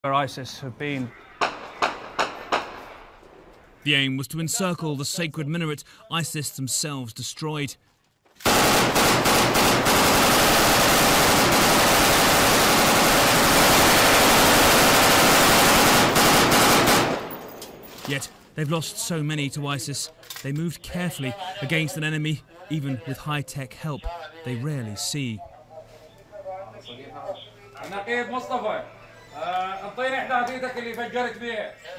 where ISIS have been. The aim was to encircle the sacred minaret ISIS themselves destroyed. Yet they've lost so many to ISIS. They moved carefully against an enemy, even with high-tech help they rarely see.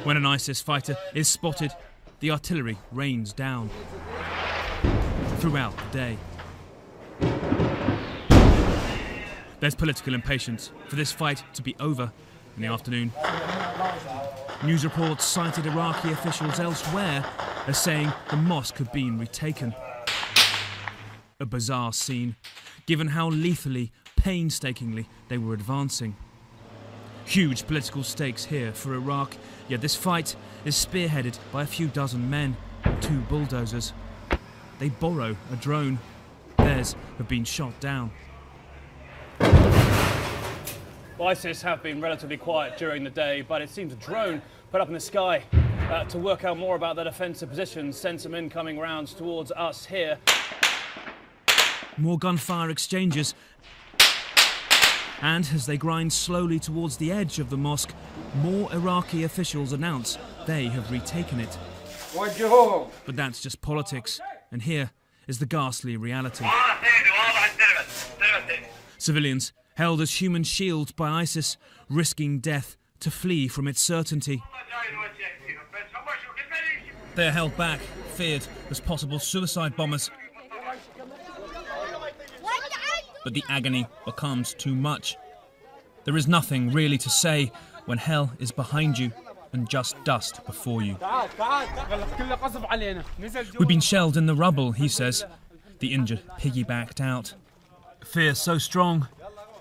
When an ISIS fighter is spotted, the artillery rains down throughout the day. There's political impatience for this fight to be over in the afternoon. News reports cited Iraqi officials elsewhere as saying the mosque had been retaken. A bizarre scene, given how lethally, painstakingly they were advancing. Huge political stakes here for Iraq, yet this fight is spearheaded by a few dozen men and 2 bulldozers. They borrow a drone. Theirs have been shot down. ISIS have been relatively quiet during the day, but it seems a drone put up in the sky to work out more about their defensive positions sent some incoming rounds towards us here. More gunfire exchanges, and as they grind slowly towards the edge of the mosque, more Iraqi officials announce they have retaken it. But that's just politics, and here is the ghastly reality. Civilians held as human shields by ISIS, risking death to flee from its certainty. They are held back, feared as possible suicide bombers. But the agony becomes too much. There is nothing really to say when hell is behind you and just dust before you. We've been shelled in the rubble, he says. The injured piggybacked out. Fear so strong,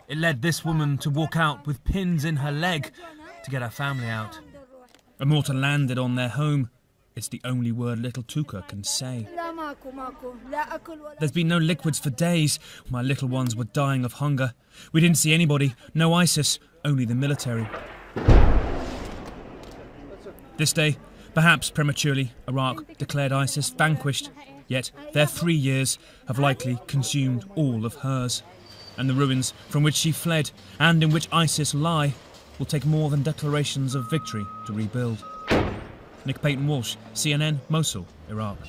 it led this woman to walk out with pins in her leg to get her family out. A mortar landed on their home. It's the only word little Tuka can say. There's been no liquids for days. My little ones were dying of hunger. We didn't see anybody, no ISIS, only the military. This day, perhaps prematurely, Iraq declared ISIS vanquished. Yet their 3 years have likely consumed all of hers. And the ruins from which she fled and in which ISIS lie will take more than declarations of victory to rebuild. Nick Payton-Walsh, CNN, Mosul, Iraq.